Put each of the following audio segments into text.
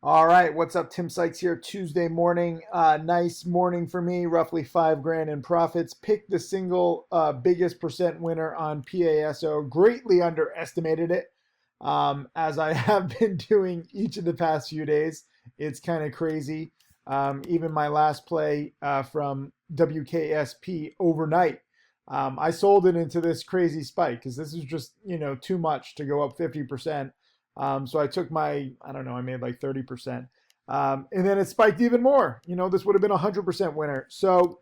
All right, what's up? Tim Sykes here. Tuesday morning, nice morning for me. Roughly 5 grand in profits. Picked the single biggest percent winner on PASO. Greatly underestimated it, as I have been doing each of the past few days. It's kind of crazy. Even my last play from WKSP overnight, I sold it into this crazy spike because this is just too much to go up 50%. So I took I don't know, I made like 30%. And then it spiked even more. This would have been a 100% winner. So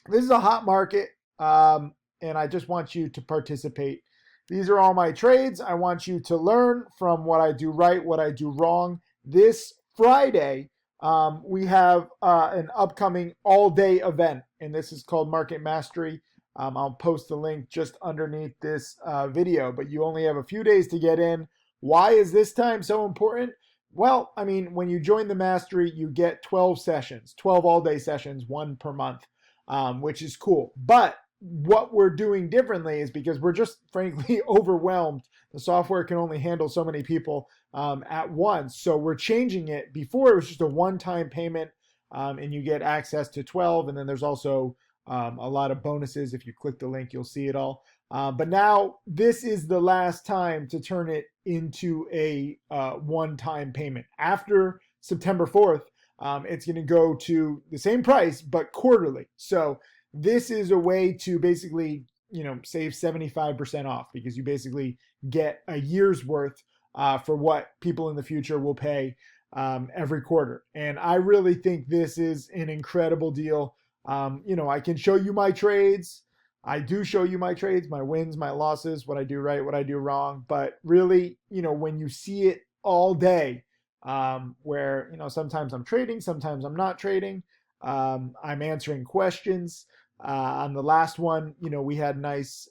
this is a hot market. And I just want you to participate. These are all my trades. I want you to learn from what I do right, what I do wrong. This Friday, we have an upcoming all day event, and this is called Market Mastery. I'll post the link just underneath this video, but you only have a few days to get in. Why is this time so important? Well, I mean, when you join the mastery, you get 12 sessions, 12 all day sessions, one per month, which is cool. But what we're doing differently is because we're just frankly overwhelmed. The software can only handle so many people at once. So we're changing it. Before it was just a one-time payment, and you get access to 12. And then there's also a lot of bonuses. If you click the link, you'll see it all. But now this is the last time to turn it into a one-time payment. After September 4th, it's going to go to the same price, but quarterly. So this is a way to basically, save 75% off because you basically get a year's worth for what people in the future will pay every quarter. And I really think this is an incredible deal. I can show you my trades. I do show you my trades, my wins, my losses, what I do right, what I do wrong. But really, when you see it all day, where, sometimes I'm trading, sometimes I'm not trading, I'm answering questions. On the last one, we had nice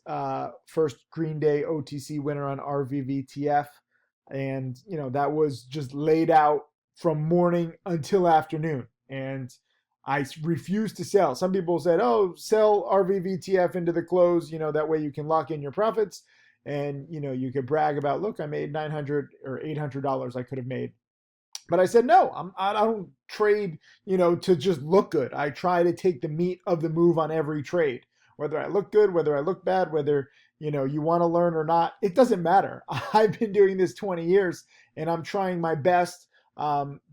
first Green Day OTC winner on RVVTF. And, that was just laid out from morning until afternoon. And I refuse to sell. Some people said, oh, sell RVVTF into the close, that way you can lock in your profits. And, you could brag about, look, I made $900 or $800 I could have made. But I said, no, I don't trade, to just look good. I try to take the meat of the move on every trade, whether I look good, whether I look bad, whether, you want to learn or not. It doesn't matter. I've been doing this 20 years and I'm trying my best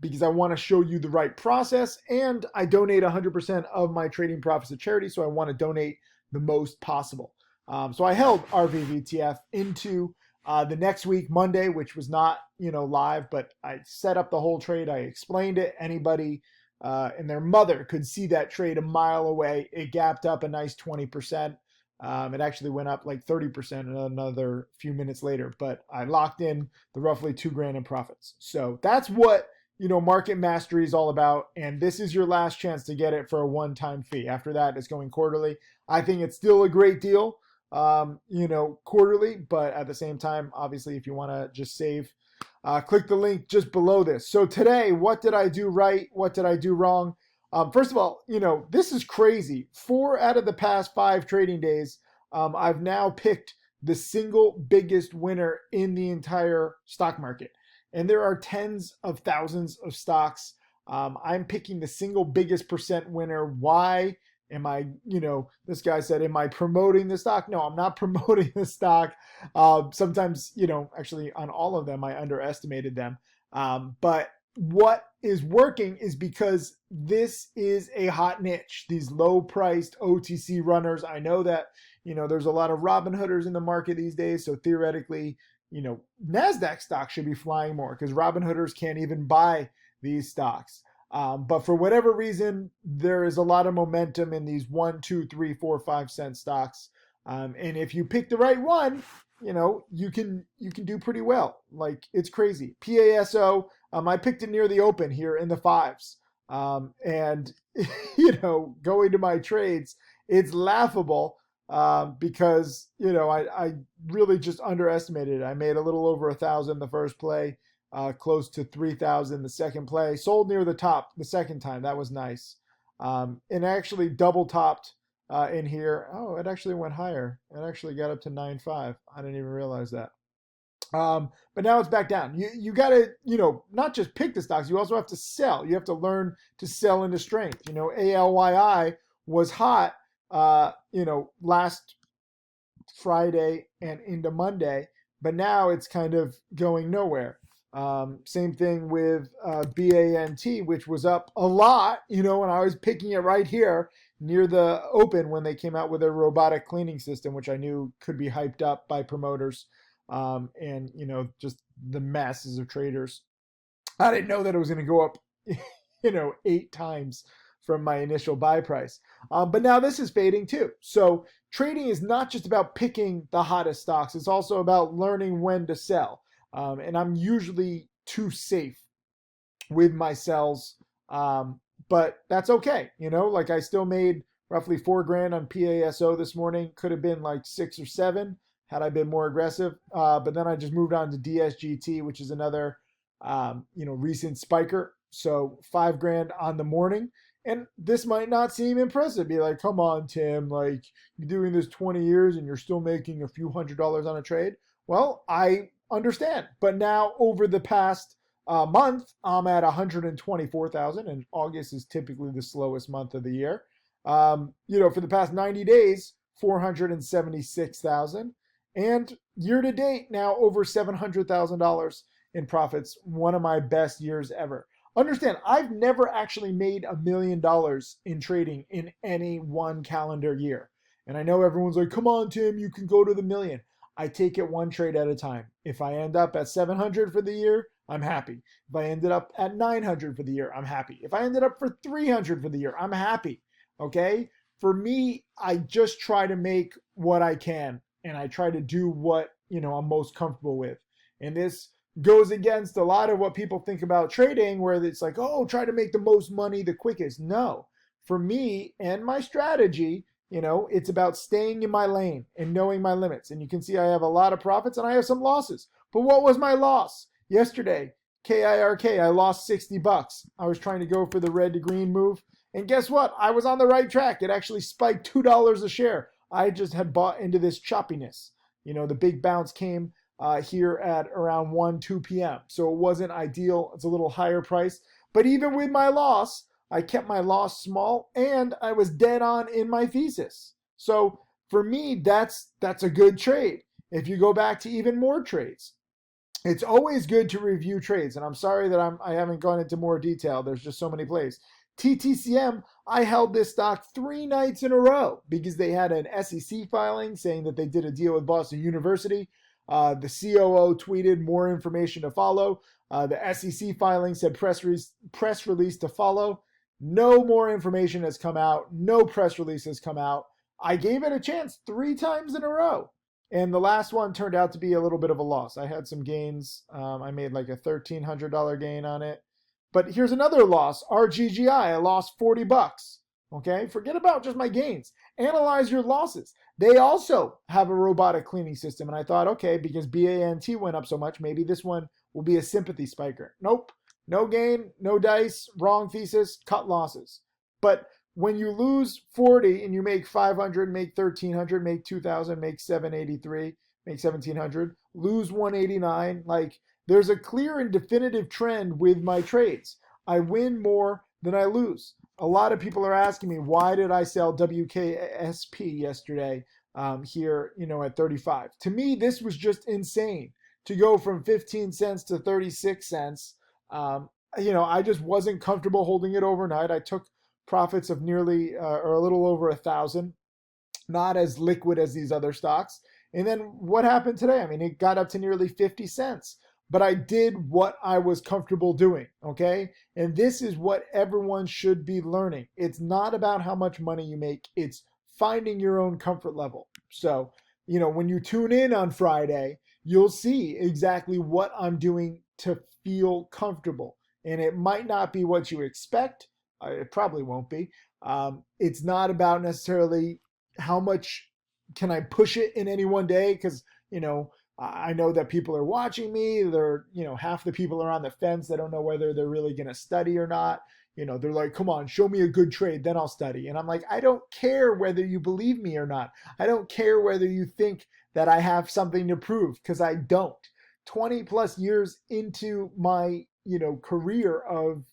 because I want to show you the right process, and I donate 100% of my trading profits to charity. So I want to donate the most possible. So I held RVVTF into the next week, Monday, which was not, live, but I set up the whole trade. I explained it. Anybody and their mother could see that trade a mile away. It gapped up a nice 20%. It actually went up like 30% another few minutes later, but I locked in the roughly 2 grand in profits. So that's what, market mastery is all about. And this is your last chance to get it for a one-time fee. After that, it's going quarterly. I think it's still a great deal, quarterly, but at the same time, obviously, if you want to just save, click the link just below this. So today, what did I do right? What did I do wrong? First of all, this is crazy. 4 out of the past 5 trading days, I've now picked the single biggest winner in the entire stock market. And there are tens of thousands of stocks. I'm picking the single biggest percent winner. Why? Am I, this guy said, am I promoting the stock? No, I'm not promoting the stock. Sometimes, actually on all of them, I underestimated them. But what is working is because this is a hot niche. These low priced OTC runners. I know that, there's a lot of Robin Hooders in the market these days. So theoretically, NASDAQ stocks should be flying more because Robin Hooders can't even buy these stocks. But for whatever reason, there is a lot of momentum in these 1, 2, 3, 4, 5 cent stocks. And if you pick the right one, you can do pretty well. Like, it's crazy. PASO, I picked it near the open here in the fives. And going to my trades, it's laughable because I really just underestimated it. I made a little over 1,000 the first play. Close to 3,000 the second play. Sold near the top the second time. That was nice. And actually double topped in here. Oh, it actually went higher. It actually got up to 9.5. I didn't even realize that. But now it's back down. You got to, not just pick the stocks, you also have to sell. You have to learn to sell into strength. ALYI was hot, last Friday and into Monday, but now it's kind of going nowhere. Same thing with BANT, which was up a lot, and I was picking it right here near the open when they came out with a robotic cleaning system, which I knew could be hyped up by promoters, and just the masses of traders. I didn't know that it was going to go up, 8 times from my initial buy price. But now this is fading too. So trading is not just about picking the hottest stocks. It's also about learning when to sell. And I'm usually too safe with my sells. But that's okay. Like I still made roughly 4 grand on PASO this morning. Could have been like 6 or 7 had I been more aggressive. But then I just moved on to DSGT, which is another, recent spiker. So 5 grand on the morning. And this might not seem impressive. Be like, come on, Tim, like you're doing this 20 years and you're still making a few $100s on a trade. Well, I understand. But now over the past month, I'm at 124,000, and August is typically the slowest month of the year. For the past 90 days, 476,000. And year to date, now over $700,000 in profits. One of my best years ever. Understand, I've never actually made $1 million in trading in any one calendar year. And I know everyone's like, come on, Tim, you can go to the million. I take it one trade at a time. If I end up at 700 for the year, I'm happy. If I ended up at 900 for the year, I'm happy. If I ended up for 300 for the year, I'm happy. Okay? For me, I just try to make what I can, and I try to do what, I'm most comfortable with. And this goes against a lot of what people think about trading, where it's like, oh, try to make the most money the quickest. No, for me and my strategy, it's about staying in my lane and knowing my limits. And you can see I have a lot of profits and I have some losses. But what was my loss? Yesterday, KIRK, I lost $60. I was trying to go for the red to green move. And guess what? I was on the right track. It actually spiked $2 a share. I just had bought into this choppiness. The big bounce came here at around 2 p.m. So it wasn't ideal. It's a little higher price. But even with my loss, I kept my loss small and I was dead on in my thesis. So for me, that's a good trade. If you go back to even more trades, it's always good to review trades. And I'm sorry that I haven't gone into more detail. There's just so many plays. TTCM, I held this stock 3 nights in a row because they had an SEC filing saying that they did a deal with Boston University. The COO tweeted more information to follow. The SEC filing said press release to follow. No more information has come out. No press release has come out. I gave it a chance 3 times in a row. And the last one turned out to be a little bit of a loss. I had some gains. I made like a $1,300 gain on it. But here's another loss. RGGI, I lost $40. Okay, forget about just my gains. Analyze your losses. They also have a robotic cleaning system. And I thought, okay, because BANT went up so much, maybe this one will be a sympathy spiker. Nope. No gain, no dice, wrong thesis, cut losses. But when you lose 40 and you make 500, make 1,300, make 2,000, make 783, make 1,700, lose 189, like there's a clear and definitive trend with my trades. I win more than I lose. A lot of people are asking me, why did I sell WKSP yesterday here, at 35? To me, this was just insane to go from 15 cents to 36 cents. I just wasn't comfortable holding it overnight. I took profits of nearly or a little over 1,000, not as liquid as these other stocks. And then what happened today? I mean, it got up to nearly 50 cents. But I did what I was comfortable doing, okay? And this is what everyone should be learning. It's not about how much money you make. It's finding your own comfort level. So, when you tune in on Friday, you'll see exactly what I'm doing to feel comfortable. And it might not be what you expect. It probably won't be. It's not about necessarily how much can I push it in any one day, because, I know that people are watching me. They're, half the people are on the fence. They don't know whether they're really going to study or not. They're like, come on, show me a good trade, then I'll study. And I'm like, I don't care whether you believe me or not. I don't care whether you think that I have something to prove, because I don't. 20 plus years into my, career of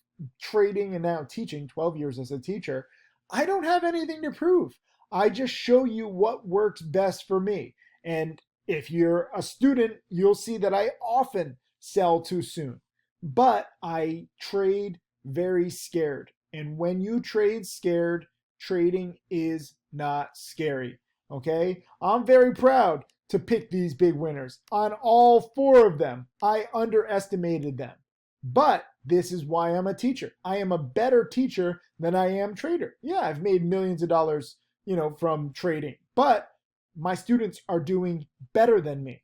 trading and now teaching, 12 years as a teacher, I don't have anything to prove. I just show you what works best for me. And if you're a student, you'll see that I often sell too soon, but I trade very scared. And when you trade scared, trading is not scary. Okay? I'm very proud to pick these big winners. On all four of them, I underestimated them. But this is why I'm a teacher. I am a better teacher than I am trader. Yeah, I've made millions of dollars, from trading, but my students are doing better than me.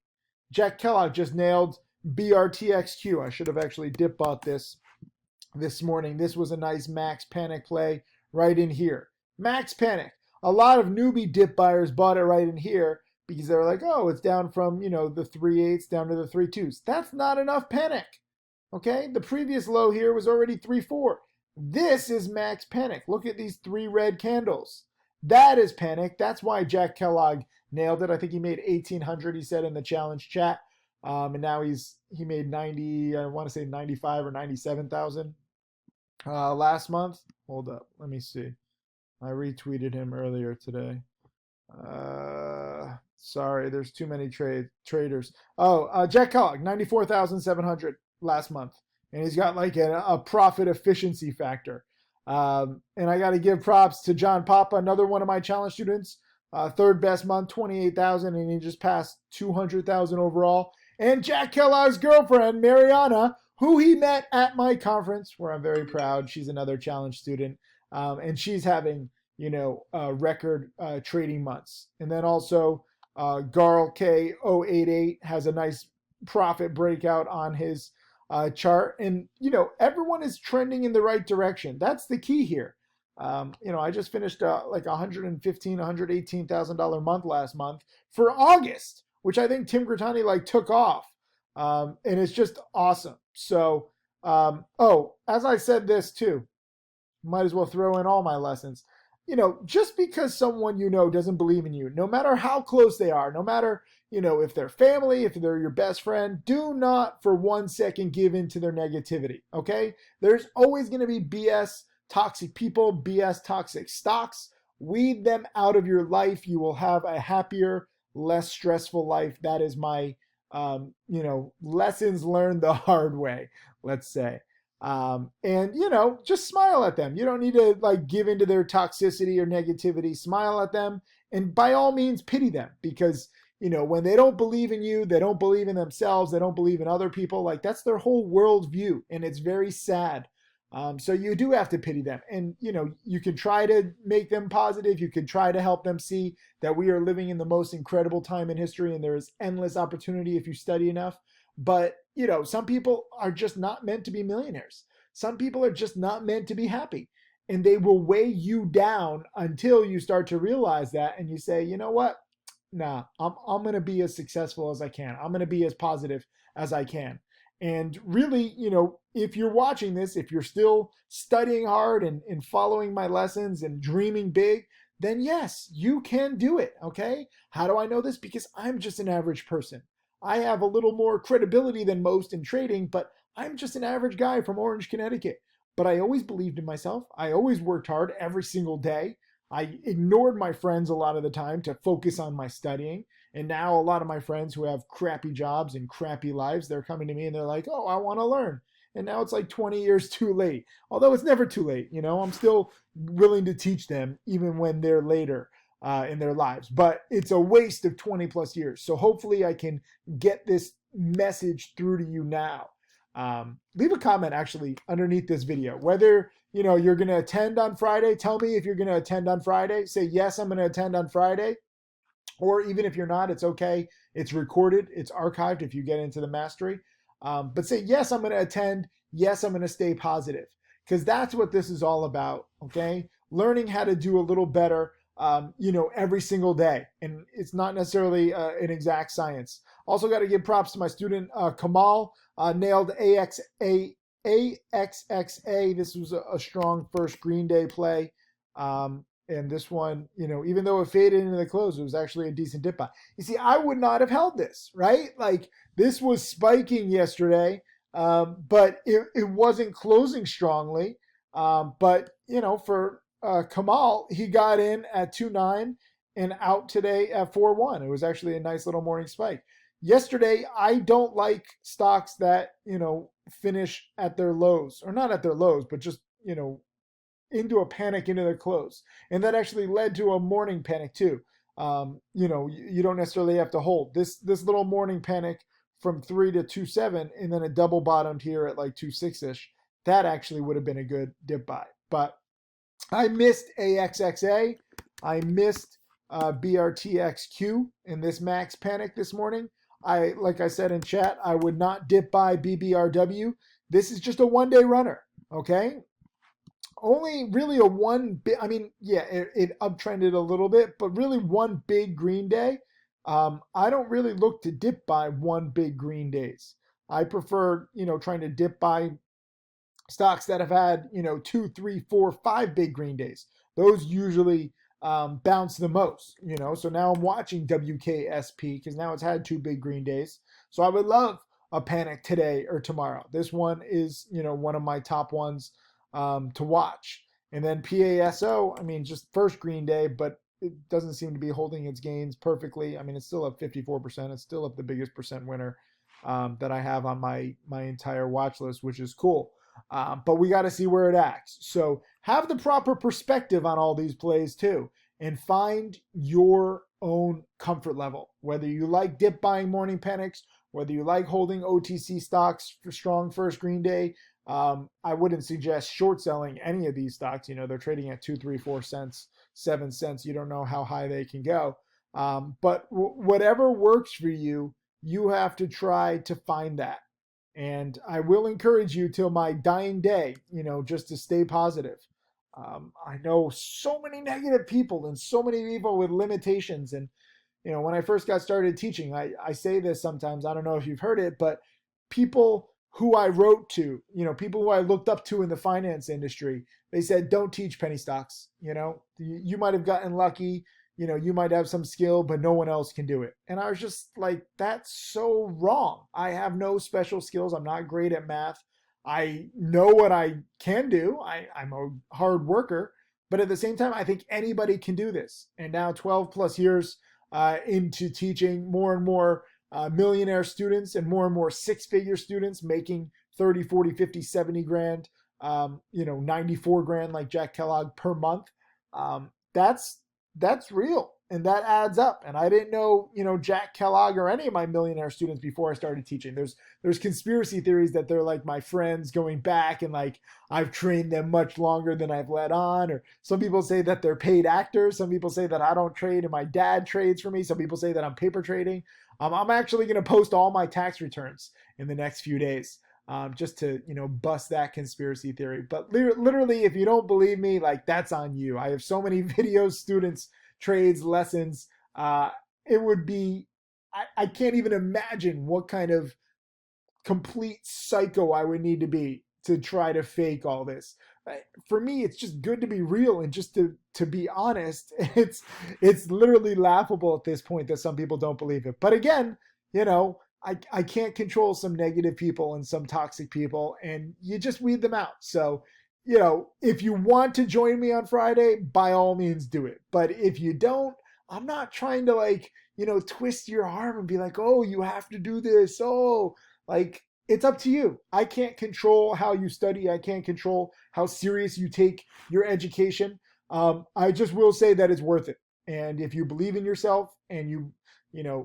Jack Kellogg just nailed BRTXQ. I should have actually dip bought this morning. This was a nice max panic play right in here. Max panic. A lot of newbie dip buyers bought it right in here because they're like, oh, it's down from, the 3/8 down to the 3/2. That's not enough panic. Okay, the previous low here was already 3/4. This is max panic. Look at these 3 red candles. That is panic. That's why Jack Kellogg nailed it. I think he made 1,800. He said in the challenge chat, and now he made 90. I want to say 95 or 97,000 last month. Hold up, let me see. I retweeted him earlier today. Sorry, there's too many traders. Oh, Jack Kellogg, 94,700 last month, and he's got like a profit efficiency factor. And I got to give props to John Papa, another one of my challenge students, third best month, 28,000, and he just passed 200,000 overall. And Jack Kellogg's girlfriend, Mariana, who he met at my conference, where I'm very proud. She's another challenge student, and she's having record trading months. And then also Garl K088 has a nice profit breakout on his chart, and everyone is trending in the right direction. That's the key here. I just finished like $115,000, $118,000 month last month for August, which I think Tim Grittani like took off, and it's just awesome. So, as I said this too, might as well throw in all my lessons. Just because someone doesn't believe in you, no matter how close they are, no matter, if they're family, if they're your best friend, do not for 1 second give in to their negativity, okay? There's always going to be BS toxic people, BS toxic stocks. Weed them out of your life. You will have a happier, less stressful life. That is my, lessons learned the hard way, let's say. And just smile at them. You don't need to like give into their toxicity or negativity. Smile at them, and by all means pity them, because when they don't believe in you, they don't believe in themselves, they don't believe in other people. Like, that's their whole world view, and it's very sad. So you do have to pity them, and you can try to make them positive. You can try to help them see that we are living in the most incredible time in history, and there is endless opportunity if you study enough. But some people are just not meant to be millionaires. Some people are just not meant to be happy, and they will weigh you down until you start to realize that, and you say, you know what? Nah, I'm going to be as successful as I can. I'm going to be as positive as I can. And really, if you're watching this, if you're still studying hard and following my lessons and dreaming big, then yes, you can do it, okay? How do I know this? Because I'm just an average person. I have a little more credibility than most in trading, but I'm just an average guy from Orange, Connecticut. But I always believed in myself. I always worked hard every single day. I ignored my friends a lot of the time to focus on my studying. And now a lot of my friends who have crappy jobs and crappy lives, they're coming to me and they're like, oh, I want to learn. And now it's like 20 years too late. Although it's never too late. I'm still willing to teach them even when they're later in their lives. But it's a waste of 20 plus years. So hopefully I can get this message through to you now. Leave a comment actually underneath this video, whether you're going to attend on Friday. Tell me if you're going to attend on Friday. Say, yes, I'm going to attend on Friday. Or even if you're not, it's okay. It's recorded. It's archived if you get into the mastery. But say, yes, I'm going to attend. Yes, I'm going to stay positive, because that's what this is all about. Okay. Learning how to do a little better, every single day. And it's not necessarily an exact science. Also got to give props to my student, Kamal, nailed AXXA. This was a strong first Green Day play. And this one, even though it faded into the close, it was actually a decent dip buy. You see, I would not have held this, right? Like, This was spiking yesterday, but it wasn't closing strongly. But, for Kamal, he got in at 2.9 and out today at 4.1. It was actually a nice little morning spike. Yesterday, I don't like stocks that, finish at their lows, or not at their lows, but just, into a panic into their close. And that actually led to a morning panic too. You don't necessarily have to hold. This little morning panic from 3 to 2.7 and then a double bottomed here at like 2.6ish. That actually would have been a good dip buy. But I missed AXXA. I missed BRTXQ in this max panic this morning. Like I said in chat, I would not dip buy BBRW. This is just a one-day runner, okay? Only really a one big, it uptrended a little bit, but really one big green day. I don't really look to dip buy one big green days. I prefer, trying to dip buy stocks that have had, 2, 3, 4, 5 big green days. Those usually bounce the most, So now I'm watching WKSP because now it's had 2 big green days. So I would love a panic today or tomorrow. This one is, one of my top ones to watch. And then PASO, just first green day, but it doesn't seem to be holding its gains perfectly. It's still up 54%. It's still up the biggest percent winner that I have on my entire watch list, which is cool. But we got to see where it acts. So have the proper perspective on all these plays too, and find your own comfort level. Whether you like dip buying morning panics, whether you like holding OTC stocks for strong first green day, I wouldn't suggest short selling any of these stocks. They're trading at 2, 3, 4 cents, 7 cents. You don't know how high they can go. But whatever works for you, you have to try to find that. And I will encourage you till my dying day, just to stay positive. I know so many negative people and so many people with limitations. And, when I first got started teaching, I say this sometimes, I don't know if you've heard it, but people who I wrote to, people who I looked up to in the finance industry, they said, don't teach penny stocks. You might have gotten lucky, you might have some skill, but no one else can do it. And I was just like, that's so wrong. I have no special skills. I'm not great at math. I know what I can do. I'm a hard worker, but at the same time, I think anybody can do this. And now 12 plus years into teaching, more and more millionaire students and more 6-figure students making 30, 40, 50, 70 grand, 94 grand like Jack Kellogg per month. That's real, and that adds up. And I didn't know, Jack Kellogg or any of my millionaire students before I started teaching. There's conspiracy theories that they're like my friends going back and like I've trained them much longer than I've let on. Or some people say that they're paid actors. Some people say that I don't trade and my dad trades for me. Some people say that I'm paper trading. I'm actually going to post all my tax returns in the next few days. Just to, bust that conspiracy theory. But literally, if you don't believe me, like that's on you. I have so many videos, students, trades, lessons. It would be, I can't even imagine what kind of complete psycho I would need to be to try to fake all this. For me, it's just good to be real and just to be honest. It's literally laughable at this point that some people don't believe it. But again, I can't control some negative people and some toxic people, and you just weed them out. So, if you want to join me on Friday, by all means do it. But if you don't, I'm not trying to twist your arm and be like, oh, you have to do this. Oh, it's up to you. I can't control how you study. I can't control how serious you take your education. I just will say that it's worth it. And if you believe in yourself and you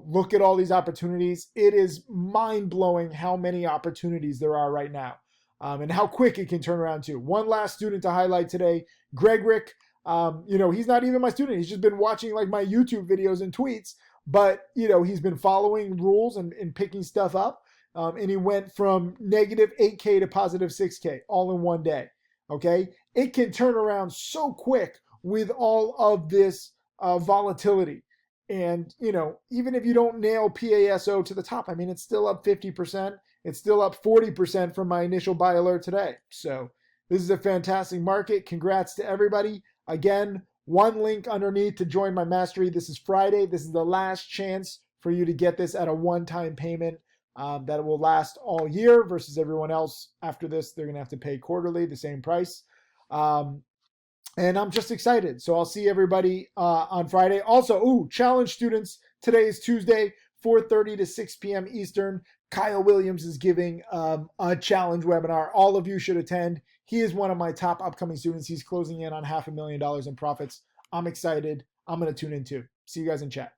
look at all these opportunities, it is mind-blowing how many opportunities there are right now, and how quick it can turn around too. One last student to highlight today, Greg Rick. He's not even my student. He's just been watching like my YouTube videos and tweets, but he's been following rules and picking stuff up. And he went from negative 8K to positive 6K all in one day. Okay. It can turn around so quick with all of this volatility. And, even if you don't nail PASO to the top, it's still up 50%. It's still up 40% from my initial buy alert today. So this is a fantastic market. Congrats to everybody. Again, one link underneath to join my mastery. This is Friday. This is the last chance for you to get this at a one-time payment. that will last all year versus everyone else. After this, they're going to have to pay quarterly, the same price. And I'm just excited. So I'll see everybody on Friday. Also, challenge students. Today is Tuesday, 4:30 to 6 p.m. Eastern. Kyle Williams is giving a challenge webinar. All of you should attend. He is one of my top upcoming students. He's closing in on $500,000 in profits. I'm excited. I'm going to tune in too. See you guys in chat.